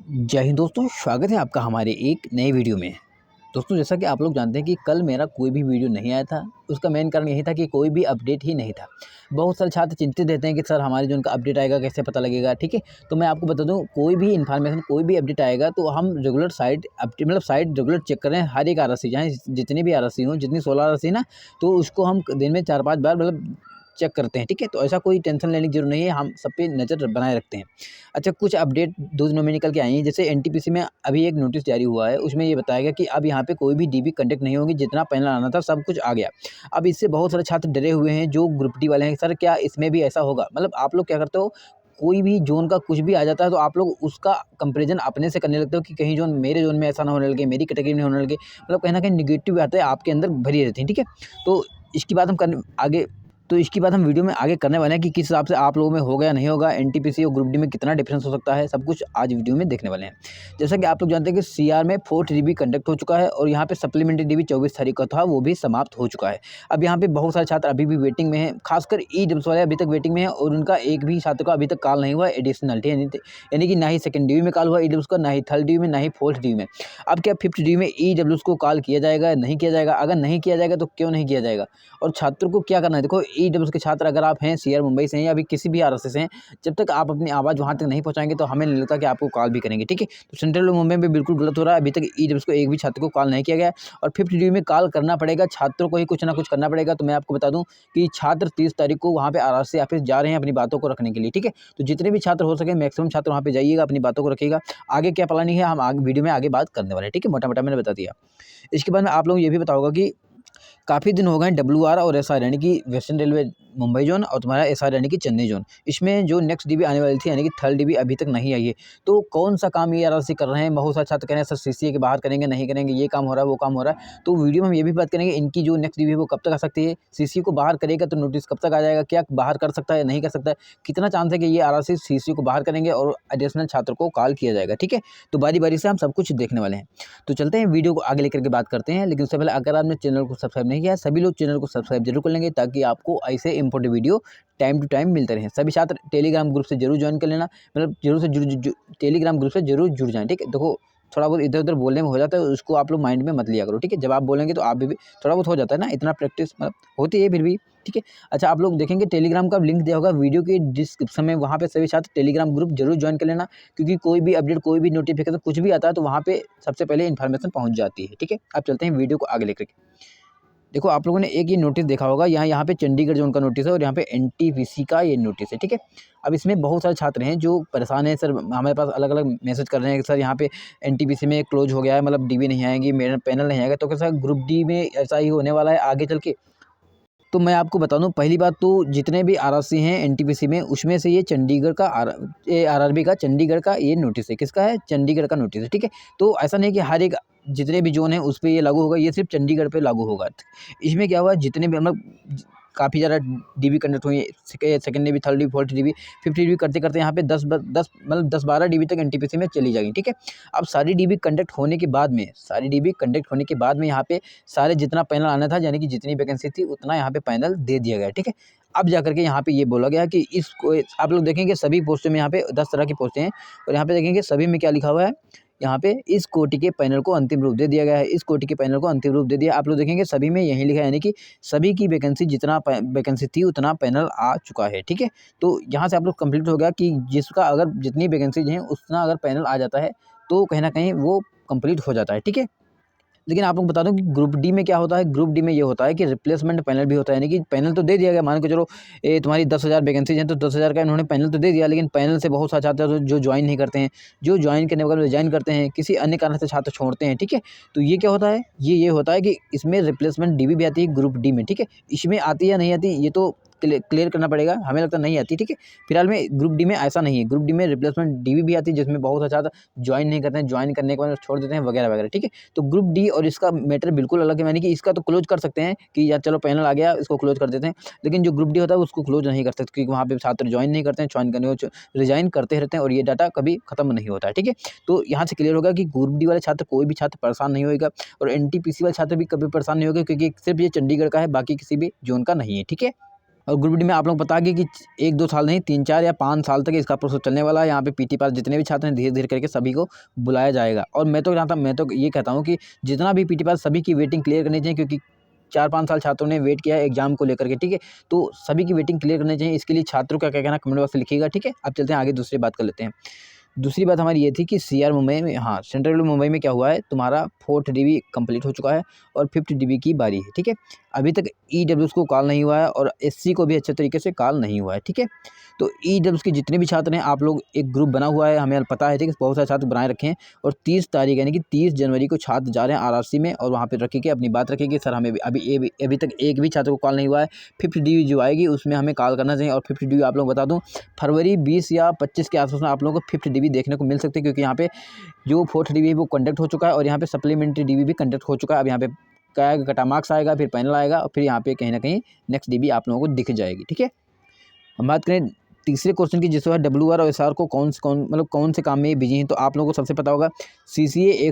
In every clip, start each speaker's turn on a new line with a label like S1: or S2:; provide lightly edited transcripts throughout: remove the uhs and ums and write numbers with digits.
S1: जय हिंद दोस्तों, स्वागत है आपका हमारे एक नए वीडियो में। दोस्तों, जैसा कि आप लोग जानते हैं कि कल मेरा कोई भी वीडियो नहीं आया था। उसका मेन कारण यही था कि कोई भी अपडेट ही नहीं था। बहुत सारे छात्र चिंतित रहते हैं कि सर हमारे जो उनका अपडेट आएगा कैसे पता लगेगा, ठीक है? तो मैं आपको बता दूं, कोई भी इन्फॉर्मेशन कोई भी अपडेट आएगा तो हम रेगुलर साइट रेगुलर चेक करें। हर एक आरएससी चाहे जितनी भी आरएससी हो, जितनी 16 आरएससी ना, तो उसको हम दिन में 4-5 बार चेक करते हैं, ठीक है? तो ऐसा कोई टेंशन लेने की ज़रूरत नहीं है, हम सब पे नज़र बनाए रखते हैं। अच्छा, कुछ अपडेट 2 दिनों में निकल के आई हैं। जैसे एनटीपीसी में अभी एक नोटिस जारी हुआ है, उसमें ये बताया गया कि अब यहाँ पे कोई भी डीबी कंडक्ट नहीं होगी, जितना पैनल आना था सब कुछ आ गया। अब इससे बहुत सारे छात्र डरे हुए हैं जो ग्रुप डी वाले हैं, सर क्या इसमें भी ऐसा होगा? मतलब आप लोग क्या करते हो, कोई भी ज़ोन का कुछ भी आ जाता है तो आप लोग उसका कंपैरिज़न अपने से करने लगते हो कि कहीं ज़ोन मेरे ज़ोन में ऐसा ना होने लगे, मेरी कैटेगरी में होने लगे। मतलब कहीं न कहीं नेगेटिव बातें आपके अंदर भरी रहती हैं, ठीक है? तो इसकी बात हम करने आगे तो इसकी बात हम वीडियो में आगे करने वाले हैं कि किस हिसाब से आप लोगों में होगा या नहीं होगा, एनटीपीसी और ग्रुप डी में कितना डिफरेंस हो सकता है, सब कुछ आज वीडियो में देखने वाले हैं। जैसा कि आप लोग जानते हैं कि सीआर में 4th डीबी कंडक्ट हो चुका है और यहाँ पे सप्लीमेंट्री डीबी 24 तारीख को था, वो भी समाप्त हो चुका है। अब यहाँ पे बहुत सारे छात्र अभी भी वेटिंग में हैं, खासकर ईडब्ल्यूएस वाले अभी तक वेटिंग में हैं और उनका एक भी छात्र का अभी तक कॉल नहीं हुआ एडिशनलिटी, यानी कि ना ही सेकंड डीबी में कॉल हुआ ईडब्ल्यूएस का, ना ही थर्ड डीबी में, ना ही 4th डीबी में। अब क्या 5th डीबी में ईडब्ल्यूएस को कॉल किया जाएगा, नहीं किया जाएगा? अगर नहीं किया जाएगा तो क्यों नहीं किया जाएगा? और छात्रों को क्या करना है? देखो, ईडब्ल्यूएस के छात्र अगर आप हैं, सीआर मुंबई से हैं या अभी किसी भी आरएससी से हैं, जब तक आप अपनी आवाज़ वहाँ तक नहीं पहुँचाएँगे तो हमें नहीं लगता कि आपको कॉल भी करेंगे, ठीक है? तो सेंट्रल मुंबई में बिल्कुल गलत हो रहा है, अभी तक ईडब्ल्यूएस को एक भी छात्र को कॉल नहीं किया गया है और 5th डी में कॉल करना पड़ेगा, छात्रों को ही कुछ ना कुछ करना पड़ेगा। तो मैं आपको बता दूँ कि छात्र 30 तारीख को वहाँ पे आरएससी ऑफिस जा रहे हैं अपनी बातों को रखने के लिए, ठीक है? तो जितने भी छात्र हो सके मैक्सिमम छात्र वहाँ पे जाइएगा, अपनी बातों को रखिएगा। आगे क्या प्लानिंग है हम आगे वीडियो में आगे बात करने वाले हैं, ठीक है? मोटा-मोटा मैंने बता दिया। इसके बाद में आप लोगों को ये भी पता होगा कि काफ़ी दिन हो गए डब्ल्यूआर और एसआर यानी कि वेस्टर्न रेलवे मुंबई जोन और तुम्हारा एसआर यानी कि चेन्नई जोन, इसमें जो नेक्स्ट डीबी आने वाली थी यानी कि थर्ड डीबी अभी तक नहीं आई है। तो कौन सा काम ये आरआरसी कर रहे हैं? बहुत सारे छात्र कह रहे हैं सर सीसीए के बाहर करेंगे, नहीं करेंगे, ये काम हो रहा है, वो काम हो रहा है। तो वीडियो में हम ये भी बात करेंगे इनकी जो नेक्स्ट डीबी है वो कब तक आ सकती है, सीसीए को बाहर करेगा तो नोटिस कब तक आ जाएगा, क्या बाहर कर सकता है, नहीं कर सकता है, कितना चांस है कि ये आरआरसी सीसीए को बाहर करेंगे और एडिशनल छात्र को कॉल किया जाएगा, ठीक है? तो बारी बारी से हम सब कुछ देखने वाले हैं। तो चलते हैं वीडियो को आगे लेकर के बात करते हैं, लेकिन उससे पहले अगर आपने चैनल को सब्सक्राइब नहीं किया है, सभी लोग चैनल को सब्सक्राइब जरूर कर लेंगे ताकि आपको ऐसे important video time to time मिलते रहें। सभी छात्र टेलीग्राम ग्रुप से जरूर ज्वाइन कर लेना, मतलब जरूर से टेलीग्राम ग्रुप से जरूर जुड़ जाएं, ठीक है? देखो, थोड़ा बहुत इधर उधर बोलने में हो जाता है, उसको आप लोग माइंड में मत लिया करो, ठीक है? जब आप बोलेंगे तो आप भी थोड़ा बहुत हो जाता है ना, इतना प्रैक्टिस मतलब होती है फिर भी, ठीक है? अच्छा, आप लोग देखेंगे टेलीग्राम का लिंक दिया होगा वीडियो के डिस्क्रिप्शन में, वहाँ पे सभी छात्र टेलीग्राम ग्रुप जरूर ज्वाइन कर लेना, क्योंकि कोई भी अपडेट, कोई भी नोटिफिकेशन कुछ भी आता है तो वहाँ पे सबसे पहले इन्फॉर्मेशन पहुँच जाती है, ठीक है? अब चलते हैं वीडियो को आगे लेकर के। देखो, आप लोगों ने एक ये नोटिस देखा होगा, यहाँ पे चंडीगढ़ ज़ोन का नोटिस है और यहाँ पे एनटीपीसी का ये नोटिस है, ठीक है? अब इसमें बहुत सारे छात्र हैं जो परेशान हैं, सर हमारे पास अलग-अलग मैसेज कर रहे हैं कि सर यहाँ पे एनटीपीसी में क्लोज़ हो गया है, मतलब डीबी नहीं आएँगी, मेरा पैनल नहीं आएगा, तो क्या सर ग्रुप डी में ऐसा ही होने वाला है आगे चल के? तो मैं आपको बता दूँ, पहली बात तो जितने भी आरआरसी हैं एनटीपीसी में, उसमें से ये चंडीगढ़ का आरआरबी का चंडीगढ़ का ये नोटिस है। किसका है? चंडीगढ़ का नोटिस है, ठीक है? तो ऐसा नहीं कि हर एक जितने भी ज़ोन हैं उस पे ये लागू होगा, ये सिर्फ़ चंडीगढ़ पे लागू होगा। इसमें क्या हुआ, जितने भी मतलब काफ़ी ज़्यादा डीबी कंडक्ट हुई, second dB, third dB, fourth dB, fifth dB करते-करते यहाँ पे 10 मतलब 10-12 डीबी तक एनटीपीसी में चली जाएगी, ठीक है? अब सारी डीबी कंडक्ट होने के बाद में यहाँ पे सारे जितना पैनल आना था, यानी कि जितनी वैकेंसी थी उतना यहाँ पे पैनल दे दिया गया है, ठीक है? अब जाकर के यहाँ पे ये बोला गया कि इसको आप लोग देखेंगे सभी पोस्टों में यहाँ पे 10 तरह की पोस्टें हैं और यहाँ पे देखेंगे सभी में क्या लिखा हुआ है, यहाँ पे इस कोटि के पैनल को अंतिम रूप दे दिया गया है, इस कोटि के पैनल को अंतिम रूप दे दिया। आप लोग देखेंगे सभी में यही लिखा है, यानी कि सभी की वैकेंसी जितना वैकेंसी थी उतना पैनल आ चुका है, ठीक है? तो यहाँ से आप लोग कंप्लीट हो गया कि जिसका अगर जितनी वैकेंसीज हैं उतना अगर पैनल आ जाता है तो कहीं न कहीं वो कंप्लीट हो जाता है, ठीक है? लेकिन आप लोग बता दूँ कि ग्रुप डी में क्या होता है, ग्रुप डी में ये होता है कि रिप्लेसमेंट पैनल भी होता है, यानी कि पैनल तो दे दिया गया, मान के चलो ये तुम्हारी 10,000 वैकेंसीज हैं तो 10,000 का इन्होंने पैनल तो दे दिया, लेकिन पैनल से बहुत सारे छात्र जो ज्वाइन नहीं करते हैं, जो ज्वाइन करने के बाद रिजाइन करते हैं, किसी अन्य कारण से छात्र छोड़ते हैं, ठीक है? तो ये क्या होता है, ये होता है कि इसमें रिप्लेसमेंट डीबी भी आती है ग्रुप डी में, ठीक है? इसमें आती है या नहीं आती ये तो क्लियर करना पड़ेगा, हमें लगता है नहीं आती, ठीक है? फिलहाल में ग्रुप डी में ऐसा नहीं है, ग्रुप डी में रिप्लेसमेंट डीबी भी आती है जिसमें बहुत सारे छात्र ज्वाइन नहीं करते हैं, ज्वाइन करने के बाद छोड़ देते हैं वगैरह-वगैरह, ठीक है? तो ग्रुप डी और इसका मैटर बिल्कुल अलग है, यानी कि इसका तो क्लोज़ कर सकते हैं कि यार चलो पैनल आ गया, इसको क्लोज़ कर देते हैं। लेकिन जो ग्रुप डी होता है उसको क्लोज़ नहीं कर सकते क्योंकि वहाँ पे छात्र जॉइन नहीं करते हैं, जॉइन करने को रिज़ाइन करते रहते हैं और ये डाटा कभी खत्म नहीं होता है, ठीक है? तो यहाँ से क्लियर होगा कि ग्रुप डी वाले छात्र, कोई भी छात्र परेशान नहीं होएगा और एनटीपीसी वाले छात्र भी कभी परेशान नहीं होंगे क्योंकि सिर्फ़ ये चंडीगढ़ का है, बाकी किसी भी ज़ोन का नहीं है, ठीक है? और ग्रुप डी में आप लोग बता कि 1-2 साल नहीं 3-4 या 5 साल तक इसका प्रोसेस चलने वाला है। यहाँ पे पीटी पास जितने भी छात्र हैं धीरे-धीरे करके सभी को बुलाया जाएगा। और मैं तो ये कहता हूँ कि जितना भी पीटी पास सभी की वेटिंग क्लियर करनी चाहिए, क्योंकि 4-5 साल छात्रों ने वेट किया है एग्जाम को लेकर के, ठीक है। तो सभी की वेटिंग क्लियर करनी चाहिए। इसके लिए छात्रों का क्या कहना कमेंट बॉक्स में लिखिएगा, ठीक है। अब चलते हैं आगे, दूसरी बात कर लेते हैं। दूसरी बात हमारी ये थी कि सीआर मुंबई में, हाँ, सेंट्रल रेलवे मुंबई में क्या हुआ है, तुम्हारा 4th डीबी कंप्लीट हो चुका है और 5th डीबी की बारी है, ठीक है। अभी तक ईडब्ल्यूएस को कॉल नहीं हुआ है और एससी को भी अच्छे तरीके से कॉल नहीं हुआ है, ठीक है। तो ईडब्ल्यूएस के जितने भी छात्र हैं, आप लोग एक ग्रुप बना हुआ है, हमें पता है, ठीक है, बहुत सारे छात्र बनाए रखे हैं। और 30 तारीख यानी कि 30 जनवरी को छात्र जा रहे हैं आरआरसी में और वहाँ पे रखिए अपनी बात रखिए सर हमें अभी तक एक भी छात्र को कॉल नहीं हुआ है। 5th डीबी जो आएगी उसमें हमें कॉल करना चाहिए। और 5th डीबी आप लोग बता दूँ, फरवरी 20 या 25 के आसपास में आप लोगों को 5th डीबी देखने को मिल सकती है, क्योंकि यहाँ पे जो 4th डीबी है वो कंडक्ट हो चुका है और यहाँ पे सप्लीमेंट्री डीबी भी कंडक्ट हो चुका है। अब यहाँ पे क्या आएगा, कटा मार्क्स आएगा, फिर पैनल आएगा और फिर यहाँ पे कहीं ना कहीं नेक्स्ट डीबी आप लोगों को दिख जाएगी, ठीक है। हम बात करें तीसरे क्वेश्चन की, जिसको है WR और SR को कौन से काम में बिजी हैं। तो आप लोगों को सबसे पता होगा CCA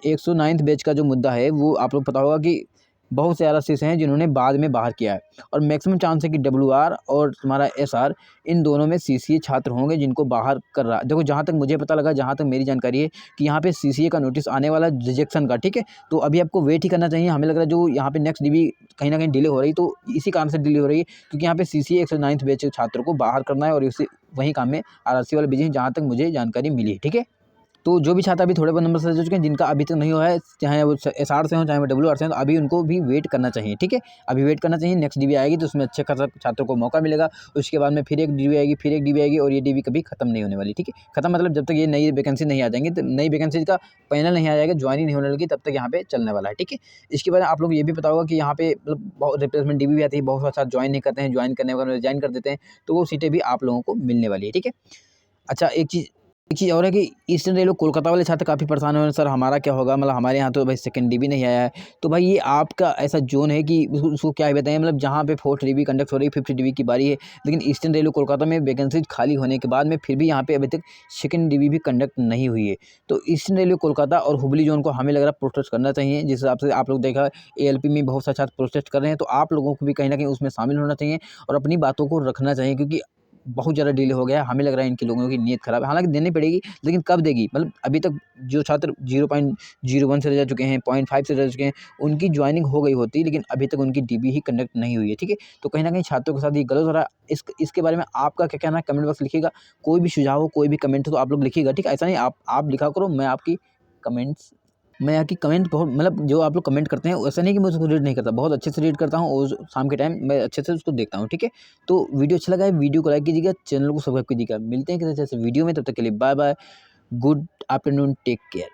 S1: 109th बैच का जो मुद्दा है वो आप लोग पता होगा कि बहुत से आरएससी हैं जिन्होंने बाद में बाहर किया है। और मैक्सिमम चांस है कि WR और तुम्हारा SR इन दोनों में CCA छात्र होंगे जिनको बाहर कर रहा है। देखो जहाँ तक मुझे पता लगा, जहाँ तक मेरी जानकारी है कि यहाँ पे CCA का नोटिस आने वाला रिजेक्शन का, ठीक है। तो अभी आपको वेट ही करना चाहिए। हमें लग रहा है जो यहाँ पे नेक्स्ट डीबी कहीं ना कहीं डिले हो रही, तो इसी कारण से डिले हो रही है क्योंकि यहाँ पे CCA 109th बैच के छात्रों को बाहर करना है और इसी वही काम में आरआरसी वाले बिजी हैं, जहाँ तक मुझे जानकारी मिली है, ठीक है। तो जो भी छात्र अभी थोड़े बहुत नंबर से रह चुके हैं, जिनका अभी तक नहीं हुआ है, चाहे वो SR से हो चाहे वो WR से हो, तो अभी उनको भी वेट करना चाहिए, ठीक है। अभी वेट करना चाहिए, नेक्स्ट डीबी आएगी तो उसमें अच्छे खासा छात्रों को मौका मिलेगा। उसके बाद में फिर एक डीबी आएगी, फिर एक डीबी आएगी और ये डीबी कभी खत्म नहीं होने वाली, ठीक है। खत्म मतलब जब तक ये नई वैकेंसी नहीं आ जाएंगी, तो नई वैकेंसी का पैनल नहीं आ जाएगा, ज्वाइन नहीं होने लगी, तब तक यहाँ पे चलने वाला है, ठीक है। इसके बाद आप लोग ये भी पता होगा कि यहाँ पे मतलब बहुत रिप्लेसमेंट डीबी भी आती है, बहुत सारे छात्र ज्वाइन नहीं करते हैं, ज्वाइन करने वाले रिजाइन कर देते हैं, तो वो सीटें भी आप लोगों को मिलने वाली है, ठीक है। अच्छा, एक चीज़ और है कि ईस्टर्न रेलवे कोलकाता वाले छात्र काफ़ी परेशान हो रहे हैं, सर हमारा क्या होगा, मतलब हमारे यहाँ तो भाई 2nd डीबी नहीं आया है। तो भाई ये आपका ऐसा जोन है कि उसको क्या बताएं, मतलब जहाँ पे 4th डीबी कंडक्ट हो रही है, 5th डीबी की बारी है, लेकिन ईस्टर्न रेलवे कोलकाता में वैकेंसी खाली होने के बाद में फिर भी यहाँ पे अभी तक 2nd डीबी भी कंडक्ट नहीं हुई है। तो ईस्टर्न रेलवे कोलकाता और हुबली जोन को हमें लग रहा है प्रोटेस्ट करना चाहिए। जिस हिसाब से आप लोग देखा ALP में बहुत सारे छात्र प्रोटेस्ट कर रहे हैं, तो आप लोगों को भी कहीं ना कहीं उसमें शामिल होना चाहिए और अपनी बातों को रखना चाहिए, क्योंकि बहुत ज़्यादा डिले हो गया है। हमें लग रहा है इनके लोगों की नीयत ख़राब है, हालाँकि देनी पड़ेगी, लेकिन कब देगी, मतलब अभी तक जो छात्र 0.01 से रह चुके हैं, 0.5 से रह चुके हैं, उनकी जॉइनिंग हो गई होती, लेकिन अभी तक उनकी डीबी ही कंडक्ट नहीं हुई है, ठीक है। तो कहीं न कहीं छात्रों के साथ ये गलत हो रहा है। इसके बारे में आपका क्या कहना है, कमेंट बॉक्स लिखिएगा। कोई भी सुझाव हो, कोई भी कमेंट हो तो आप लोग लिखिएगा, ठीक है। ऐसा नहीं आप लिखा करो, मैं आपकी कमेंट बहुत, मतलब जो आप लोग कमेंट करते हैं, ऐसा नहीं कि मैं उसको रीड नहीं करता, बहुत अच्छे से रीड करता हूँ और शाम के टाइम मैं अच्छे से उसको देखता हूँ, ठीक है। तो वीडियो अच्छा लगा है, वीडियो को लाइक कीजिएगा, चैनल को सब्सक्राइब कीजिएगा। मिलते हैं किसी ऐसे वीडियो में, तब तक के लिए bye bye, good afternoon, take care.